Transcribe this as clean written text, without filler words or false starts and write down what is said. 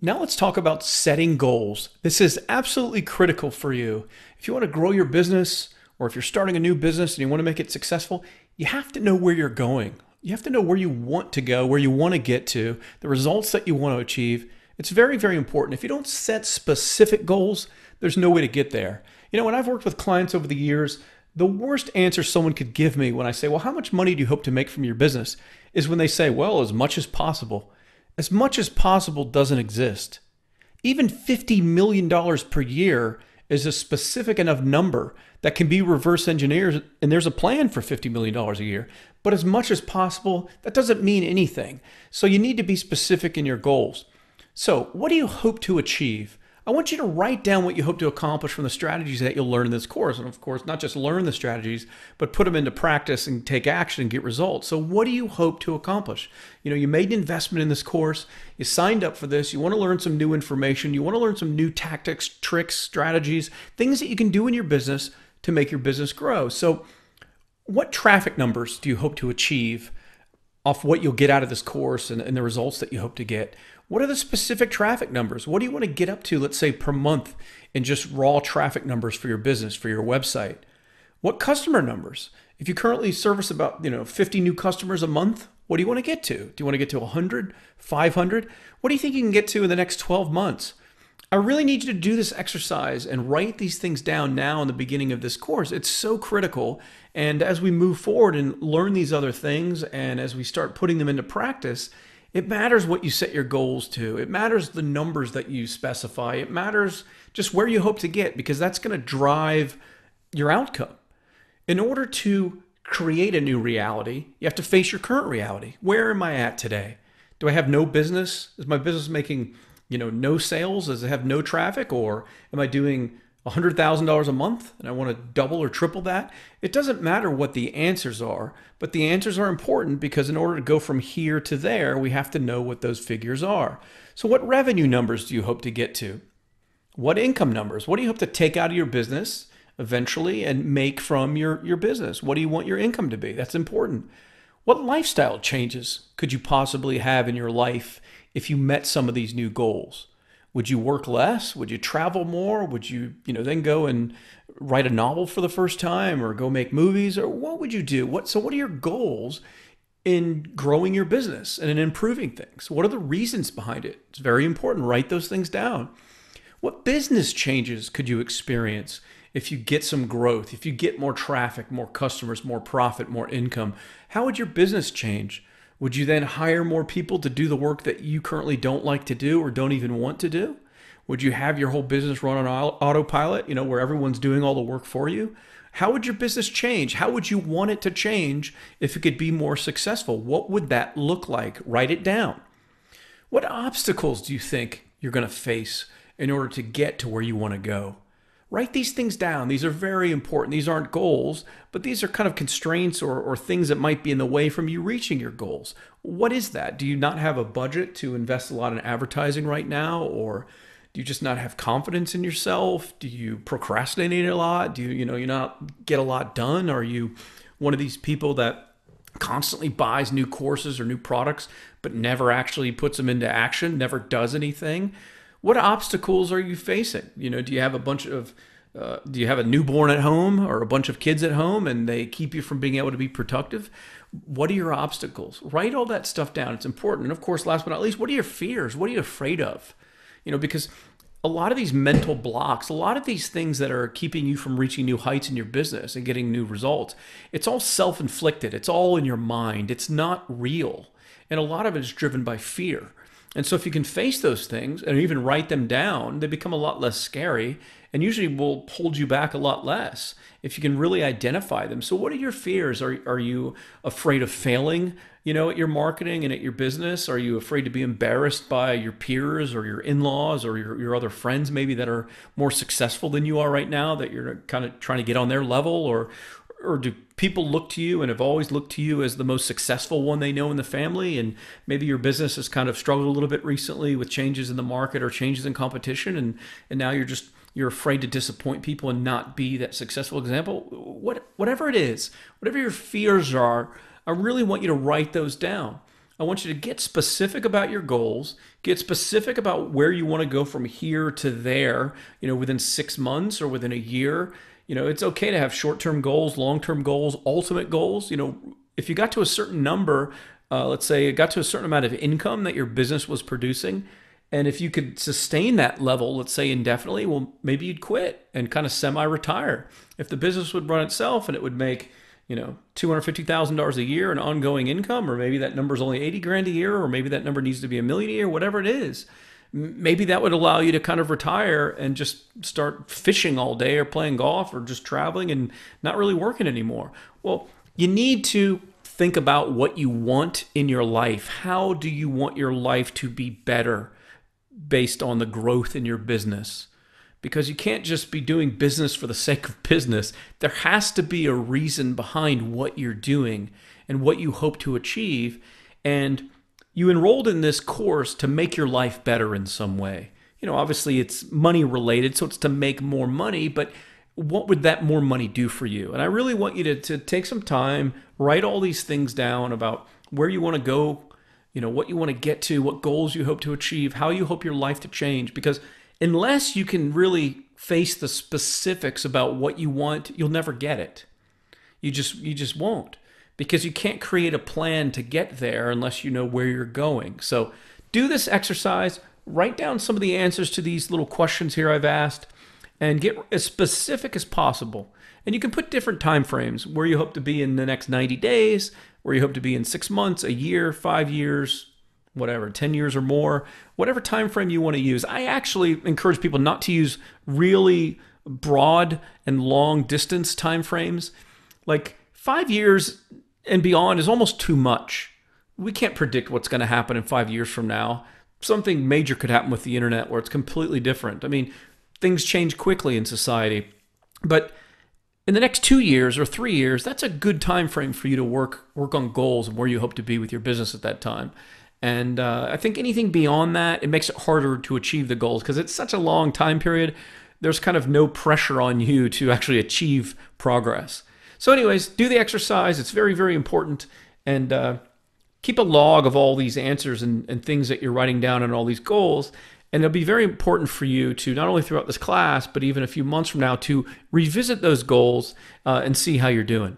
Now let's talk about setting goals. This is absolutely critical for you. If you want to grow your business or if you're starting a new business and you want to make it successful, you have to know where you're going. You have to know where you want to go, where you want to get to, the results that you want to achieve. It's very, very important. If you don't set specific goals, there's no way to get there. When I've worked with clients over the years, the worst answer someone could give me when I say, well, how much money do you hope to make from your business? Is when they say, well, as much as possible. As much as possible doesn't exist. Even $50 million per year is a specific enough number that can be reverse engineered, and there's a plan for $50 million a year. But as much as possible, that doesn't mean anything. So you need to be specific in your goals. So what do you hope to achieve? I want you to write down what you hope to accomplish from the strategies that you'll learn in this course. And of course, not just learn the strategies, but put them into practice and take action and get results. So what do you hope to accomplish? You made an investment in this course. You signed up for this. You want to learn some new information. You want to learn some new tactics, tricks, strategies, things that you can do in your business to make your business grow. So what traffic numbers do you hope to achieve off what you'll get out of this course and the results that you hope to get? What are the specific traffic numbers? What do you want to get up to, let's say, per month in just raw traffic numbers for your business, for your website? What customer numbers? If you currently service about 50 new customers a month, what do you want to get to? Do you want to get to 100, 500? What do you think you can get to in the next 12 months? I really need you to do this exercise and write these things down now in the beginning of this course. It's so critical. And as we move forward and learn these other things, and as we start putting them into practice, it matters what you set your goals to. It matters the numbers that you specify. It matters just where you hope to get, because that's going to drive your outcome. In order to create a new reality, you have to face your current reality. Where am I at today? Do I have no business? Is my business making, no sales? Does it have no traffic? Or am I doing $100,000 a month and I want to double or triple that? It doesn't matter what the answers are, but the answers are important, because in order to go from here to there, we have to know what those figures are. So what revenue numbers do you hope to get to? What income numbers? What do you hope to take out of your business eventually and make from your business? What do you want your income to be? That's important. What lifestyle changes could you possibly have in your life if you met some of these new goals? Would you work less? Would you travel more? Would you, then go and write a novel for the first time, or go make movies? Or what would you do? So what are your goals in growing your business and in improving things? What are the reasons behind it? It's very important. Write those things down. What business changes could you experience if you get some growth, if you get more traffic, more customers, more profit, more income? How would your business change? Would you then hire more people to do the work that you currently don't like to do or don't even want to do? Would you have your whole business run on autopilot, where everyone's doing all the work for you? How would your business change? How would you want it to change if it could be more successful? What would that look like? Write it down. What obstacles do you think you're going to face in order to get to where you want to go? Write these things down. These are very important. These aren't goals, but these are kind of constraints or things that might be in the way from you reaching your goals. What is that? Do you not have a budget to invest a lot in advertising right now? Or do you just not have confidence in yourself? Do you procrastinate a lot? Do you not get a lot done? Are you one of these people that constantly buys new courses or new products, but never actually puts them into action, never does anything? What obstacles are you facing? Do you have do you have a newborn at home or a bunch of kids at home and they keep you from being able to be productive? What are your obstacles? Write all that stuff down. It's important. And of course, last but not least, what are your fears? What are you afraid of? Because a lot of these mental blocks, a lot of these things that are keeping you from reaching new heights in your business and getting new results, it's all self-inflicted. It's all in your mind. It's not real. And a lot of it is driven by fear. And so if you can face those things and even write them down, they become a lot less scary and usually will hold you back a lot less if you can really identify them. So what are your fears? Are you afraid of failing, at your marketing and at your business? Are you afraid to be embarrassed by your peers or your in-laws or your other friends maybe that are more successful than you are right now, that you're kind of trying to get on their level? Or do people look to you and have always looked to you as the most successful one they know in the family, and maybe your business has kind of struggled a little bit recently with changes in the market or changes in competition, and now you're afraid to disappoint people and not be that successful example? Whatever it is, whatever your fears are, I really want you to write those down. I want you to get specific about your goals, get specific about where you want to go from here to there, within 6 months or within a year. It's okay to have short-term goals, long-term goals, ultimate goals. If you got to a certain number, let's say it got to a certain amount of income that your business was producing, and if you could sustain that level, let's say indefinitely, well, maybe you'd quit and kind of semi-retire. If the business would run itself and it would make, $250,000 a year in ongoing income, or maybe that number is only 80 grand a year, or maybe that number needs to be $1 million a year, whatever it is, maybe that would allow you to kind of retire and just start fishing all day or playing golf or just traveling and not really working anymore. Well, you need to think about what you want in your life. How do you want your life to be better based on the growth in your business? Because you can't just be doing business for the sake of business. There has to be a reason behind what you're doing and what you hope to achieve. And you enrolled in this course to make your life better in some way. Obviously it's money related, so it's to make more money, but what would that more money do for you? And I really want you to take some time, write all these things down about where you want to go, what you want to get to, what goals you hope to achieve, how you hope your life to change. Because unless you can really face the specifics about what you want, you'll never get it. You just won't, because you can't create a plan to get there unless you know where you're going. So do this exercise, write down some of the answers to these little questions here I've asked, and get as specific as possible. And you can put different time frames, where you hope to be in the next 90 days, where you hope to be in 6 months, a year, 5 years, whatever, 10 years or more, whatever time frame you want to use. I actually encourage people not to use really broad and long distance time frames. Like 5 years and beyond is almost too much. We can't predict what's going to happen in 5 years from now. Something major could happen with the internet where it's completely different. I mean, things change quickly in society. But in the next 2 years or 3 years, that's a good time frame for you to work on goals and where you hope to be with your business at that time. And I think anything beyond that, it makes it harder to achieve the goals because it's such a long time period. There's kind of no pressure on you to actually achieve progress. So anyways, do the exercise. It's very, very important. And keep a log of all these answers and things that you're writing down and all these goals. And it'll be very important for you to not only throughout this class, but even a few months from now to revisit those goals and see how you're doing.